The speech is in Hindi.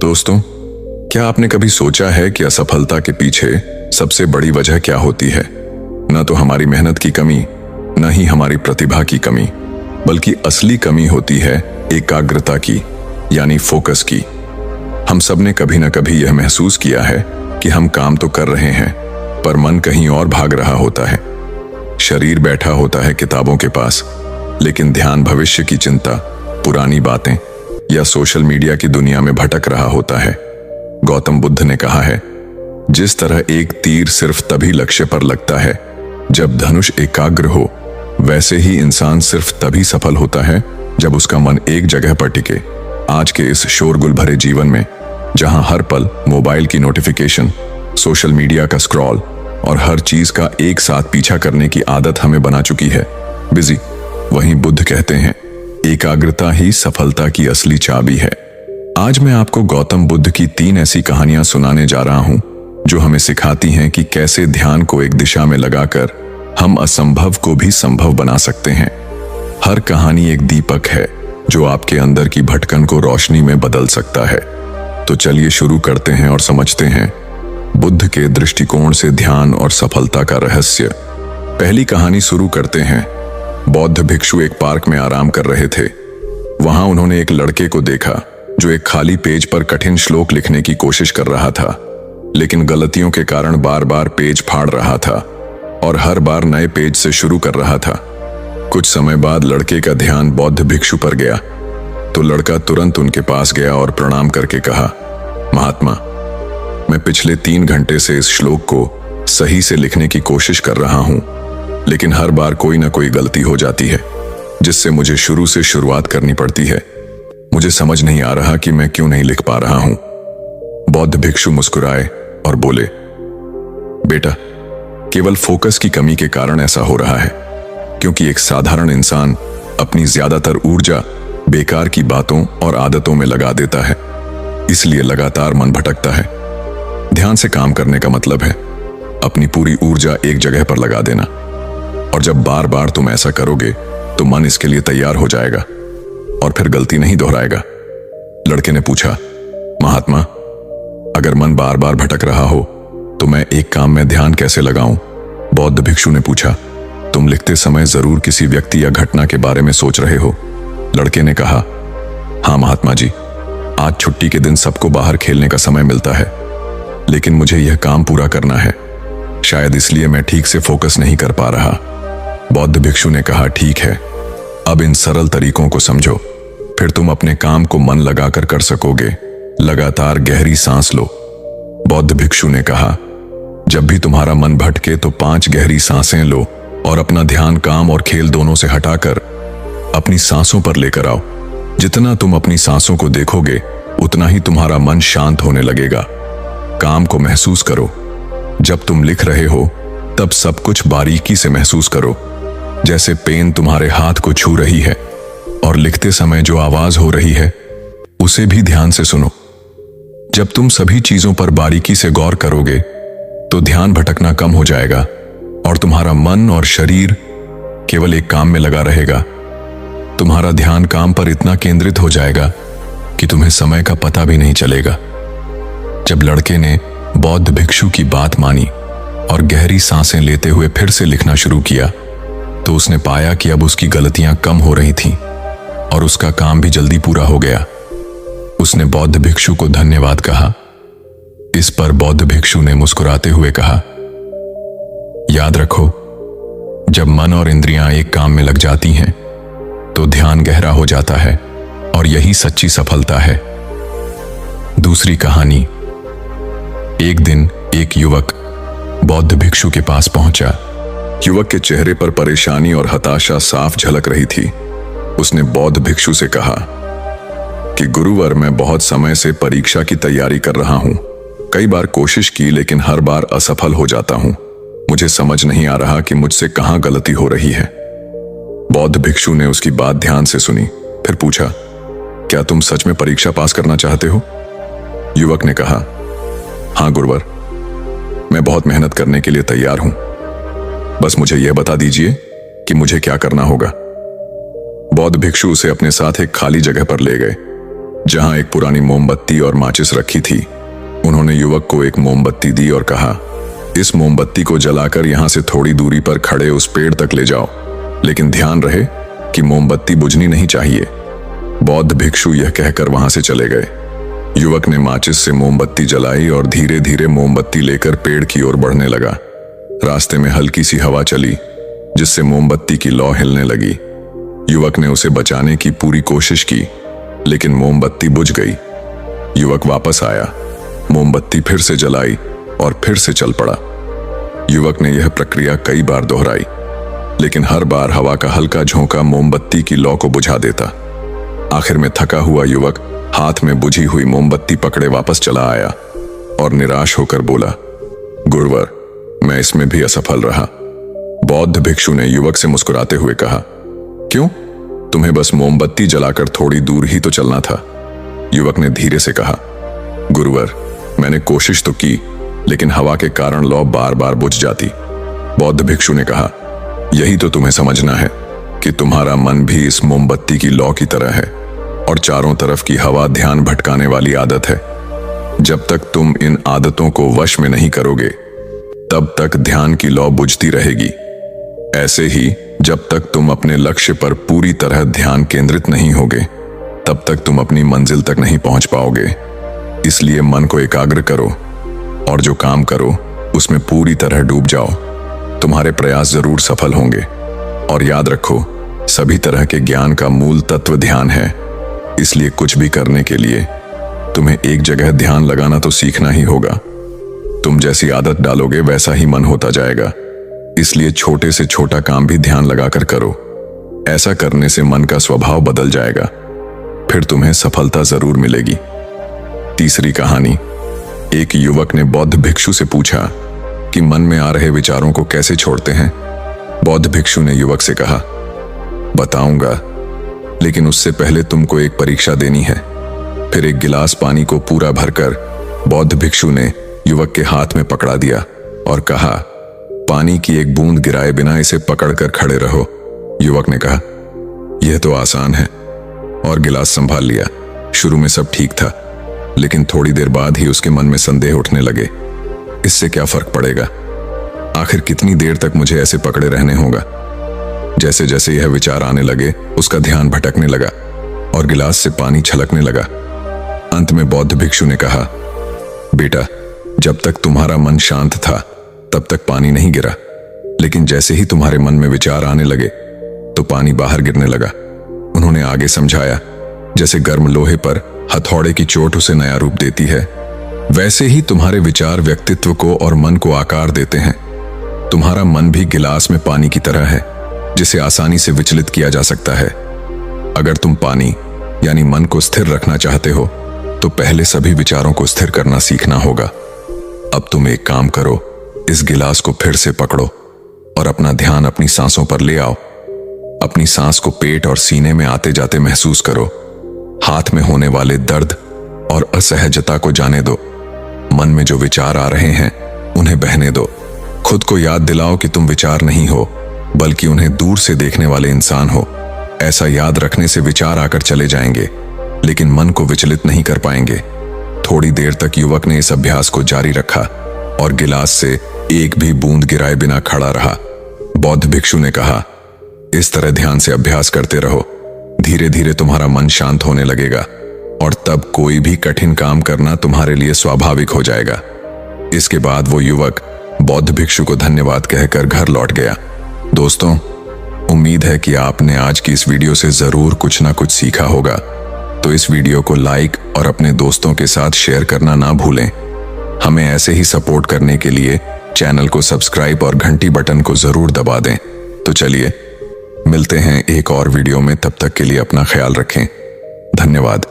दोस्तों, क्या आपने कभी सोचा है कि असफलता के पीछे सबसे बड़ी वजह क्या होती है? न तो हमारी मेहनत की कमी, न ही हमारी प्रतिभा की कमी, बल्कि असली कमी होती है एकाग्रता की, यानी फोकस की। हम सब ने कभी न कभी यह महसूस किया है कि हम काम तो कर रहे हैं, पर मन कहीं और भाग रहा होता है। शरीर बैठा होता है किताबों के पास, लेकिन ध्यान भविष्य की चिंता, पुरानी बातें या सोशल मीडिया की दुनिया में भटक रहा होता है। गौतम बुद्ध ने कहा है, जिस तरह एक तीर सिर्फ तभी लक्ष्य पर लगता है जब धनुष एकाग्र हो, वैसे ही इंसान सिर्फ तभी सफल होता है जब उसका मन एक जगह पर टिके। आज के इस शोरगुल भरे जीवन में, जहां हर पल मोबाइल की नोटिफिकेशन, सोशल मीडिया का स्क्रॉल और हर चीज का एक साथ पीछा करने की आदत हमें बना चुकी है बिजी, वहीं बुद्ध कहते हैं, एकाग्रता ही सफलता की असली चाबी है। आज मैं आपको गौतम बुद्ध की 3 ऐसी कहानियां सुनाने जा रहा हूं जो हमें सिखाती हैं कि कैसे ध्यान को एक दिशा में लगाकर हम असंभव को भी संभव बना सकते हैं। हर कहानी एक दीपक है जो आपके अंदर की भटकन को रोशनी में बदल सकता है। तो चलिए शुरू करते हैं और समझते हैं बुद्ध के दृष्टिकोण से ध्यान और सफलता का रहस्य। पहली कहानी शुरू करते हैं। बौद्ध भिक्षु एक पार्क में आराम कर रहे थे। वहां उन्होंने एक लड़के को देखा जो एक खाली पेज पर कठिन श्लोक लिखने की कोशिश कर रहा था, लेकिन गलतियों के कारण बार बार पेज फाड़ रहा था और हर बार नए पेज से शुरू कर रहा था। कुछ समय बाद लड़के का ध्यान बौद्ध भिक्षु पर गया, तो लड़का तुरंत उनके पास गया और प्रणाम करके कहा, महात्मा, मैं पिछले 3 घंटे से इस श्लोक को सही से लिखने की कोशिश कर रहा हूं, लेकिन हर बार कोई ना कोई गलती हो जाती है, जिससे मुझे शुरू से शुरुआत करनी पड़ती है। मुझे समझ नहीं आ रहा कि मैं क्यों नहीं लिख पा रहा हूं। बौद्ध भिक्षु मुस्कुराए और बोले, बेटा, केवल फोकस की कमी के कारण ऐसा हो रहा है, क्योंकि एक साधारण इंसान अपनी ज्यादातर ऊर्जा बेकार की बातों और आदतों में लगा देता है, इसलिए लगातार मन भटकता है। ध्यान से काम करने का मतलब है अपनी पूरी ऊर्जा एक जगह पर लगा देना, और जब बार बार तुम ऐसा करोगे तो मन इसके लिए तैयार हो जाएगा और फिर गलती नहीं दोहराएगा। लड़के ने पूछा, महात्मा, अगर मन बार बार भटक रहा हो तो मैं एक काम में ध्यान कैसे लगाऊं? बौद्ध भिक्षु ने पूछा, तुम लिखते समय जरूर किसी व्यक्ति या घटना के बारे में सोच रहे हो। लड़के ने कहा, हाँ महात्मा जी, आज छुट्टी के दिन सबको बाहर खेलने का समय मिलता है, लेकिन मुझे यह काम पूरा करना है, शायद इसलिए मैं ठीक से फोकस नहीं कर पा रहा। बौद्ध भिक्षु ने कहा, ठीक है, अब इन सरल तरीकों को समझो, फिर तुम अपने काम को मन लगाकर कर सकोगे। लगातार गहरी सांस लो। बौद्ध भिक्षु ने कहा, जब भी तुम्हारा मन भटके तो 5 गहरी सांसें लो और अपना ध्यान काम और खेल दोनों से हटाकर अपनी सांसों पर लेकर आओ। जितना तुम अपनी सांसों को देखोगे, उतना ही तुम्हारा मन शांत होने लगेगा। काम को महसूस करो। जब तुम लिख रहे हो तब सब कुछ बारीकी से महसूस करो, जैसे पेन तुम्हारे हाथ को छू रही है, और लिखते समय जो आवाज हो रही है उसे भी ध्यान से सुनो। जब तुम सभी चीजों पर बारीकी से गौर करोगे तो ध्यान भटकना कम हो जाएगा और तुम्हारा मन और शरीर केवल एक काम में लगा रहेगा। तुम्हारा ध्यान काम पर इतना केंद्रित हो जाएगा कि तुम्हें समय का पता भी नहीं चलेगा। जब लड़के ने बौद्ध भिक्षु की बात मानी और गहरी सांसें लेते हुए फिर से लिखना शुरू किया, तो उसने पाया कि अब उसकी गलतियां कम हो रही थीं और उसका काम भी जल्दी पूरा हो गया। उसने बौद्ध भिक्षु को धन्यवाद कहा। इस पर बौद्ध भिक्षु ने मुस्कुराते हुए कहा, याद रखो, जब मन और इंद्रियां एक काम में लग जाती हैं तो ध्यान गहरा हो जाता है, और यही सच्ची सफलता है। दूसरी कहानी। एक दिन एक युवक बौद्ध भिक्षु के पास पहुंचा। युवक के चेहरे पर परेशानी और हताशा साफ झलक रही थी। उसने बौद्ध भिक्षु से कहा कि गुरुवर, मैं बहुत समय से परीक्षा की तैयारी कर रहा हूं। कई बार कोशिश की, लेकिन हर बार असफल हो जाता हूं। मुझे समझ नहीं आ रहा कि मुझसे कहां गलती हो रही है। बौद्ध भिक्षु ने उसकी बात ध्यान से सुनी, फिर पूछा, क्या तुम सच में परीक्षा पास करना चाहते हो? युवक ने कहा, हाँ गुरुवर, मैं बहुत मेहनत करने के लिए तैयार हूं। बस मुझे यह बता दीजिए कि मुझे क्या करना होगा। बौद्ध भिक्षु उसे अपने साथ एक खाली जगह पर ले गए। जहां एक पुरानी मोमबत्ती और माचिस रखी थी। उन्होंने युवक को एक मोमबत्ती दी और कहा, इस मोमबत्ती को जलाकर यहां से थोड़ी दूरी पर खड़े उस पेड़ तक ले जाओ, लेकिन ध्यान रहे कि मोमबत्ती बुझनी नहीं चाहिए। बौद्ध भिक्षु यह कहकर वहां से चले गए। युवक ने माचिस से मोमबत्ती जलाई और धीरे धीरे मोमबत्ती लेकर पेड़ की ओर बढ़ने लगा। रास्ते में हल्की सी हवा चली, जिससे मोमबत्ती की लौ हिलने लगी। युवक ने उसे बचाने की पूरी कोशिश की, लेकिन मोमबत्ती बुझ गई। युवक वापस आया, मोमबत्ती फिर से जलाई और फिर से चल पड़ा। युवक ने यह प्रक्रिया कई बार दोहराई, लेकिन हर बार हवा का हल्का झोंका मोमबत्ती की लौ को बुझा देता। आखिर में थका हुआ युवक हाथ में बुझी हुई मोमबत्ती पकड़े वापस चला आया और निराश होकर बोला, गुरुवर, मैं इसमें भी असफल रहा। बौद्ध भिक्षु ने युवक से मुस्कुराते हुए कहा, क्यों? तुम्हें बस मोमबत्ती जलाकर थोड़ी दूर ही तो चलना था। युवक ने धीरे से कहा, गुरुवर, मैंने कोशिश तो की, लेकिन हवा के कारण लौ बार बार बुझ जाती। बौद्ध भिक्षु ने कहा, यही तो तुम्हें समझना है कि तुम्हारा मन भी इस मोमबत्ती की लौ की तरह है और चारों तरफ की हवा ध्यान भटकाने वाली आदत है। जब तक तुम इन आदतों को वश में नहीं करोगे, तब तक ध्यान की लौ बुझती रहेगी। ऐसे ही जब तक तुम अपने लक्ष्य पर पूरी तरह ध्यान केंद्रित नहीं होगे, तब तक तुम अपनी मंजिल तक नहीं पहुंच पाओगे। इसलिए मन को एकाग्र करो और जो काम करो उसमें पूरी तरह डूब जाओ। तुम्हारे प्रयास जरूर सफल होंगे। और याद रखो, सभी तरह के ज्ञान का मूल तत्व ध्यान है। इसलिए कुछ भी करने के लिए तुम्हें एक जगह ध्यान लगाना तो सीखना ही होगा। तुम जैसी आदत डालोगे वैसा ही मन होता जाएगा। इसलिए छोटे से छोटा काम भी ध्यान लगाकर करो। ऐसा करने से मन का स्वभाव बदल जाएगा, फिर तुम्हें सफलता जरूर मिलेगी। तीसरी कहानी। एक युवक ने बौद्ध भिक्षु से पूछा कि मन में आ रहे विचारों को कैसे छोड़ते हैं। बौद्ध भिक्षु ने युवक से कहा, बताऊंगा, लेकिन उससे पहले तुमको एक परीक्षा देनी है। फिर एक गिलास पानी को पूरा भरकर बौद्ध भिक्षु ने युवक के हाथ में पकड़ा दिया और कहा, पानी की एक बूंद गिराए बिना इसे पकड़कर खड़े रहो। युवक ने कहा, यह तो आसान है, और गिलास संभाल लिया। शुरू में सब ठीक था, लेकिन थोड़ी देर बाद ही उसके मन में संदेह उठने लगे। इससे क्या फर्क पड़ेगा? आखिर कितनी देर तक मुझे ऐसे पकड़े रहने होगा? जैसे जैसे यह विचार आने लगे, उसका ध्यान भटकने लगा और गिलास से पानी छलकने लगा। अंत में बौद्ध भिक्षु ने कहा, बेटा, जब तक तुम्हारा मन शांत था तब तक पानी नहीं गिरा, लेकिन जैसे ही तुम्हारे मन में विचार आने लगे तो पानी बाहर गिरने लगा। उन्होंने आगे समझाया, जैसे गर्म लोहे पर हथौड़े की चोट उसे नया रूप देती है, वैसे ही तुम्हारे विचार व्यक्तित्व को और मन को आकार देते हैं। तुम्हारा मन भी गिलास में पानी की तरह है, जिसे आसानी से विचलित किया जा सकता है। अगर तुम पानी यानी मन को स्थिर रखना चाहते हो, तो पहले सभी विचारों को स्थिर करना सीखना होगा। अब तुम एक काम करो, इस गिलास को फिर से पकड़ो और अपना ध्यान अपनी सांसों पर ले आओ। अपनी सांस को पेट और सीने में आते जाते महसूस करो। हाथ में होने वाले दर्द और असहजता को जाने दो। मन में जो विचार आ रहे हैं उन्हें बहने दो। खुद को याद दिलाओ कि तुम विचार नहीं हो, बल्कि उन्हें दूर से देखने वाले इंसान हो। ऐसा याद रखने से विचार आकर चले जाएंगे, लेकिन मन को विचलित नहीं कर पाएंगे। थोड़ी देर तक युवक ने इस अभ्यास को जारी रखा और गिलास से एक भी बूंद गिराए बिना खड़ा रहा। बौद्ध भिक्षु ने कहा, इस तरह ध्यान से अभ्यास करते रहो। धीरे धीरे तुम्हारा मन शांत होने लगेगा और तब कोई भी कठिन काम करना तुम्हारे लिए स्वाभाविक हो जाएगा। इसके बाद वो युवक बौद्ध भिक्षु को धन्यवाद कहकर घर लौट गया। दोस्तों, उम्मीद है कि आपने आज की इस वीडियो से जरूर कुछ ना कुछ सीखा होगा। तो इस वीडियो को लाइक और अपने दोस्तों के साथ शेयर करना ना भूलें। हमें ऐसे ही सपोर्ट करने के लिए चैनल को सब्सक्राइब और घंटी बटन को जरूर दबा दें। तो चलिए मिलते हैं एक और वीडियो में, तब तक के लिए अपना ख्याल रखें। धन्यवाद।